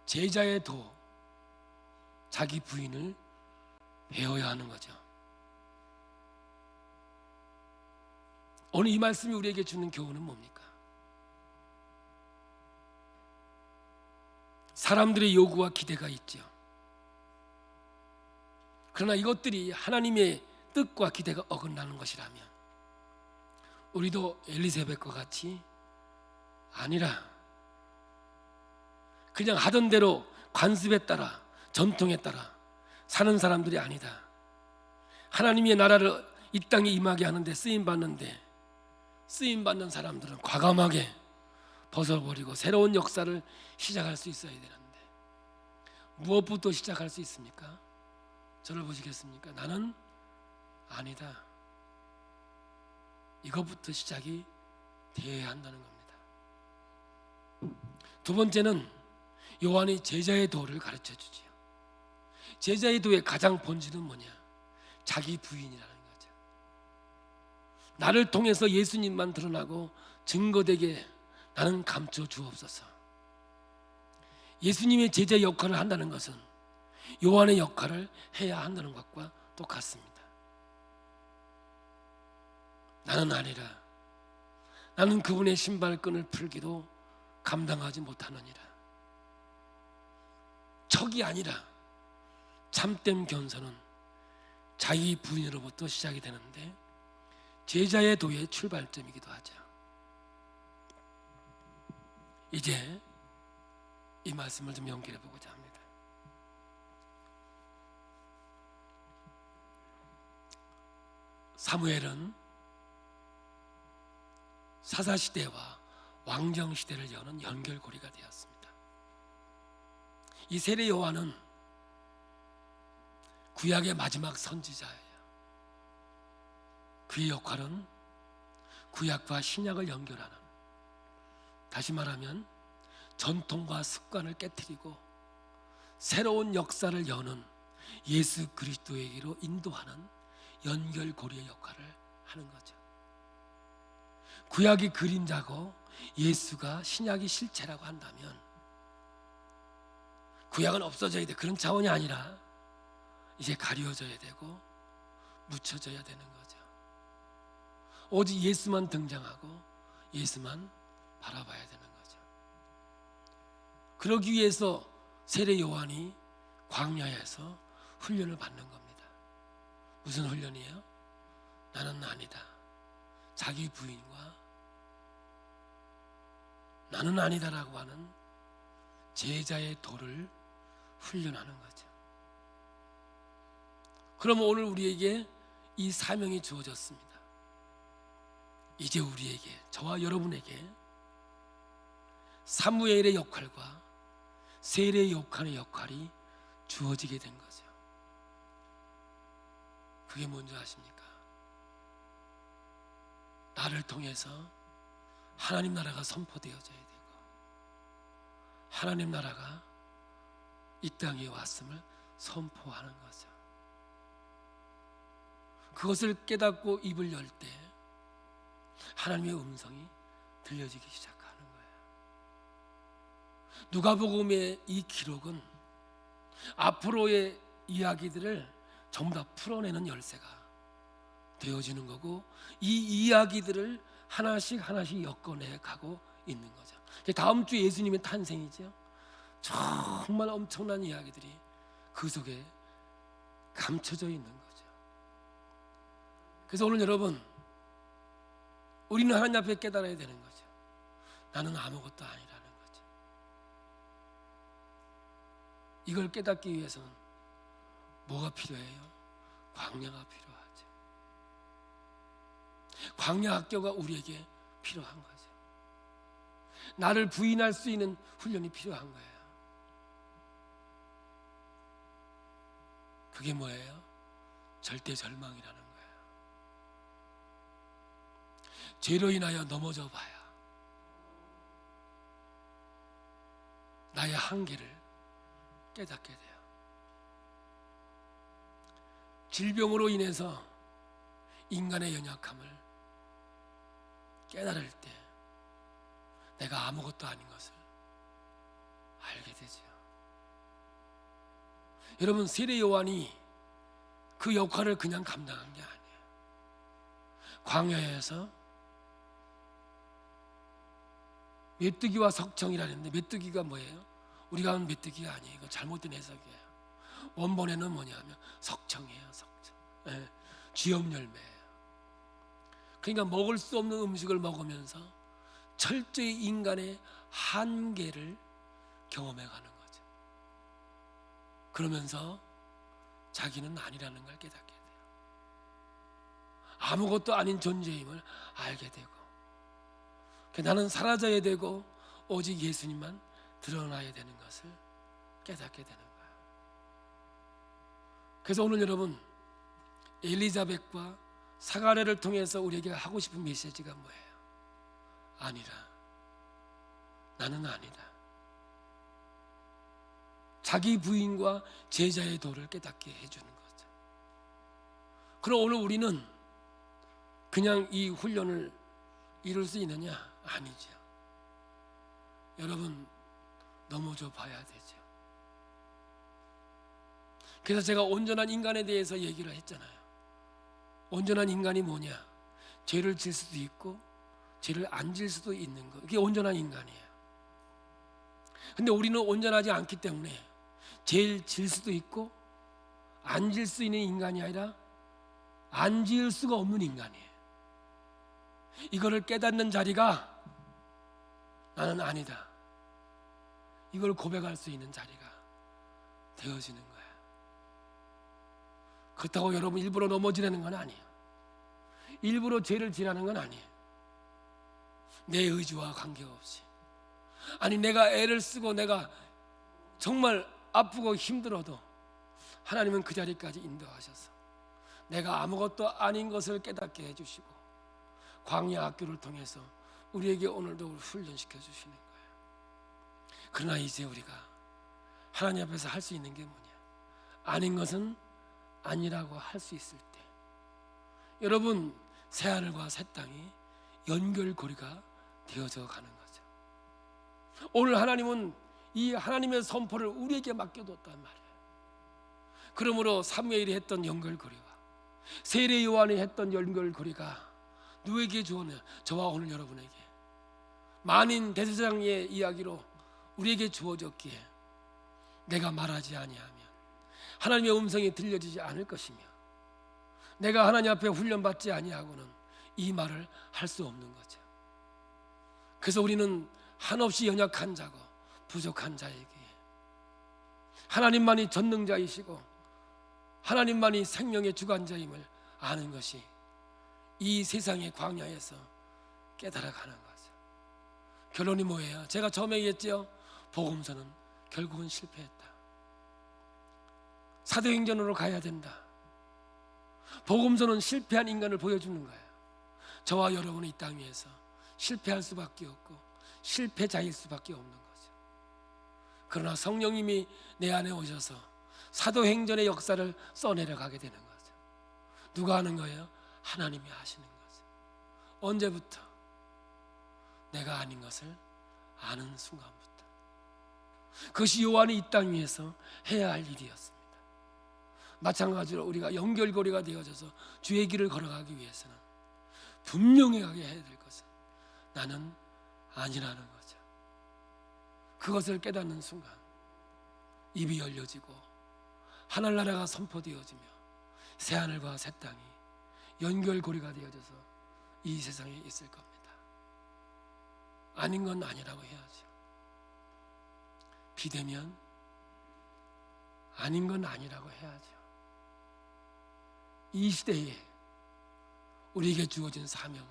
제자의 도, 자기 부인을 배워야 하는 거죠. 오늘 이 말씀이 우리에게 주는 교훈은 뭡니까? 사람들의 요구와 기대가 있죠. 그러나 이것들이 하나님의 뜻과 기대가 어긋나는 것이라면 우리도 엘리사벳과 같이 아니라, 그냥 하던 대로 관습에 따라, 전통에 따라 사는 사람들이 아니다. 하나님의 나라를 이 땅에 임하게 하는데 쓰임받는 사람들은 과감하게 벗어버리고 새로운 역사를 시작할 수 있어야 되는데, 무엇부터 시작할 수 있습니까? 저를 보시겠습니까? 나는 아니다. 이것부터 시작이 되어야 한다는 겁니다. 두 번째는 요한이 제자의 도를 가르쳐 주지요. 제자의 도의 가장 본질은 뭐냐? 자기 부인이라는 거죠. 나를 통해서 예수님만 드러나고 증거되게 나는 감춰 주옵소서. 예수님의 제자 역할을 한다는 것은 요한의 역할을 해야 한다는 것과 똑같습니다. 나는 아니라. 나는 그분의 신발끈을 풀기도 감당하지 못하느니라. 척이 아니라 참된 견선은 자기 부인으로부터 시작이 되는데, 제자의 도의 출발점이기도 하죠. 이제 이 말씀을 좀 연결해 보고자 합니다. 사무엘은 사사시대와 왕정시대를 여는 연결고리가 되었습니다. 이 세례 요한은 구약의 마지막 선지자예요. 그의 역할은 구약과 신약을 연결하는, 다시 말하면 전통과 습관을 깨트리고 새로운 역사를 여는 예수 그리스도에게로 인도하는 연결고리의 역할을 하는 거죠. 구약이 그림자고 예수가 신약이 실체라고 한다면, 구약은 없어져야 돼, 그런 차원이 아니라 이제 가려져야 되고 묻혀져야 되는 거죠. 오직 예수만 등장하고 예수만 바라봐야 되는 거죠. 그러기 위해서 세례 요한이 광야에서 훈련을 받는 겁니다. 무슨 훈련이에요? 나는 아니다. 자기 부인과 나는 아니다라고 하는 제자의 도를 훈련하는 거죠. 그러면 오늘 우리에게 이 사명이 주어졌습니다. 이제 우리에게, 저와 여러분에게 사무엘의 역할과 세례 요한의 역할이 주어지게 된 거죠. 그게 뭔지 아십니까? 나를 통해서 하나님 나라가 선포되어져야 되고, 하나님 나라가 이 땅에 왔음을 선포하는 거죠. 그것을 깨닫고 입을 열 때 하나님의 음성이 들려지기 시작하는 거예요. 누가복음의 이 기록은 앞으로의 이야기들을 전부 다 풀어내는 열쇠가 되어지는 거고, 이 이야기들을 하나씩 엮어내 가고 있는 거죠. 다음 주 예수님의 탄생이죠. 정말 엄청난 이야기들이 그 속에 감춰져 있는 거죠. 그래서 오늘 여러분, 우리는 하나님 앞에 깨달아야 되는 거죠. 나는 아무것도 아니라는 거죠. 이걸 깨닫기 위해서는 뭐가 필요해요? 광야가 필요하죠. 광야 학교가 우리에게 필요한 거죠. 나를 부인할 수 있는 훈련이 필요한 거예요. 그게 뭐예요? 절대 절망이라는 거예요. 죄로 인하여 넘어져 봐야 나의 한계를 깨닫게 돼요. 질병으로 인해서 인간의 연약함을 깨달을 때 내가 아무것도 아닌 것을 알게 되죠. 여러분, 세례 요한이 그 역할을 그냥 감당한 게 아니에요. 광야에서 메뚜기와 석청이라는데, 메뚜기가 뭐예요? 우리가 하는 메뚜기가 아니에요. 이거 잘못된 해석이에요. 원본에는 뭐냐면 석청이에요. 석청. 네, 쥐염열매예요. 그러니까 먹을 수 없는 음식을 먹으면서 철저히 인간의 한계를 경험해가는 거죠. 그러면서 자기는 아니라는 걸 깨닫게 돼요. 아무것도 아닌 존재임을 알게 되고, 나는 사라져야 되고 오직 예수님만 드러나야 되는 것을 깨닫게 되는 거예요. 그래서 오늘 여러분, 엘리자벳과 사가랴를 통해서 우리에게 하고 싶은 메시지가 뭐예요? 아니라, 나는 아니다. 자기 부인과 제자의 도를 깨닫게 해주는 거죠. 그럼 오늘 우리는 그냥 이 훈련을 이룰 수 있느냐? 아니죠. 여러분, 넘어져 봐야 되죠. 그래서 제가 온전한 인간에 대해서 얘기를 했잖아요. 온전한 인간이 뭐냐? 죄를 질 수도 있고 죄를 안 질 수도 있는 거. 그게 온전한 인간이에요. 근데 우리는 온전하지 않기 때문에 죄를 질 수도 있고 안 질 수 있는 인간이 아니라 안 지을 수가 없는 인간이에요. 이거를 깨닫는 자리가 나는 아니다, 이걸 고백할 수 있는 자리가 되어지는 거예요. 그렇다고 여러분 일부러 넘어지려는 건 아니에요. 일부러 죄를 지라는 건 아니에요. 내 의지와 관계없이, 아니 내가 애를 쓰고 내가 정말 아프고 힘들어도 하나님은 그 자리까지 인도하셔서 내가 아무것도 아닌 것을 깨닫게 해주시고 광야 학교를 통해서 우리에게 오늘도 훈련시켜 주시는 거예요. 그러나 이제 우리가 하나님 앞에서 할 수 있는 게 뭐냐? 아닌 것은 아니라고 할 수 있을 때, 여러분, 새하늘과 새 땅이 연결고리가 되어져 가는 거죠. 오늘 하나님은 이 하나님의 선포를 우리에게 맡겨뒀단 말이에요. 그러므로 사무엘이 했던 연결고리와 세례 요한이 했던 연결고리가 누구에게 주었냐? 저와 오늘 여러분에게 만인 대제사장의 이야기로 우리에게 주어졌기에 내가 말하지 아니하면 하나님의 음성이 들려지지 않을 것이며, 내가 하나님 앞에 훈련받지 아니하고는 이 말을 할 수 없는 거죠. 그래서 우리는 한없이 연약한 자고 부족한 자에게 하나님만이 전능자이시고 하나님만이 생명의 주관자임을 아는 것이 이 세상의 광야에서 깨달아가는 거죠. 결론이 뭐예요? 제가 처음에 얘기했죠. 복음서는 결국은 실패했다. 사도행전으로 가야 된다. 복음서는 실패한 인간을 보여주는 거예요. 저와 여러분은 이 땅 위에서 실패할 수밖에 없고 실패자일 수밖에 없는 거죠. 그러나 성령님이 내 안에 오셔서 사도행전의 역사를 써내려가게 되는 거죠. 누가 하는 거예요? 하나님이 하시는 거죠. 언제부터? 내가 아닌 것을 아는 순간부터. 그것이 요한이 이 땅 위에서 해야 할 일이었습니다. 마찬가지로 우리가 연결고리가 되어져서 주의 길을 걸어가기 위해서는 분명하게 해야 될 것은 나는 아니라는 거죠. 그것을 깨닫는 순간 입이 열려지고 하늘나라가 선포되어지며 새하늘과 새 땅이 연결고리가 되어져서 이 세상에 있을 겁니다. 아닌 건 아니라고 해야죠. 비대면 아닌 건 아니라고 해야죠. 이 시대에 우리에게 주어진 사명은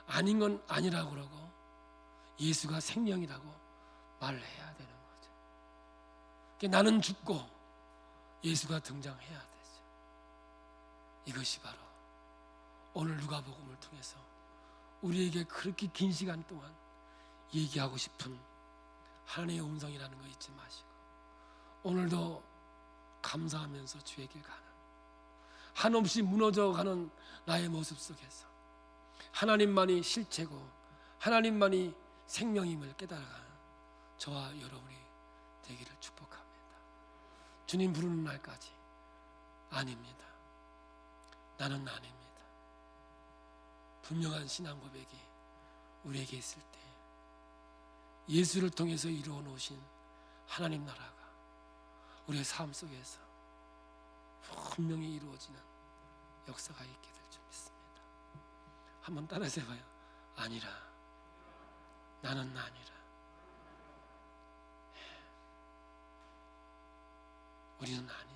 아닌 건 아니라고 그러고 예수가 생명이라고 말을 해야 되는 거죠. 나는 죽고 예수가 등장해야 되죠. 이것이 바로 오늘 누가복음을 통해서 우리에게 그렇게 긴 시간 동안 얘기하고 싶은 하나님의 음성이라는 거 잊지 마시고, 오늘도 감사하면서 주의 길 가는, 한없이 무너져가는 나의 모습 속에서 하나님만이 실체고 하나님만이 생명임을 깨달아가는 저와 여러분이 되기를 축복합니다. 주님 부르는 날까지 아닙니다. 나는 아닙니다. 분명한 신앙 고백이 우리에게 있을 때 예수를 통해서 이루어 놓으신 하나님 나라가 우리의 삶 속에서 분명히 이루어지는 역사가 있게 될 줄 믿습니다. 한번 따라서 해봐요. 아니라, 나는 아니라. 우리는 아니.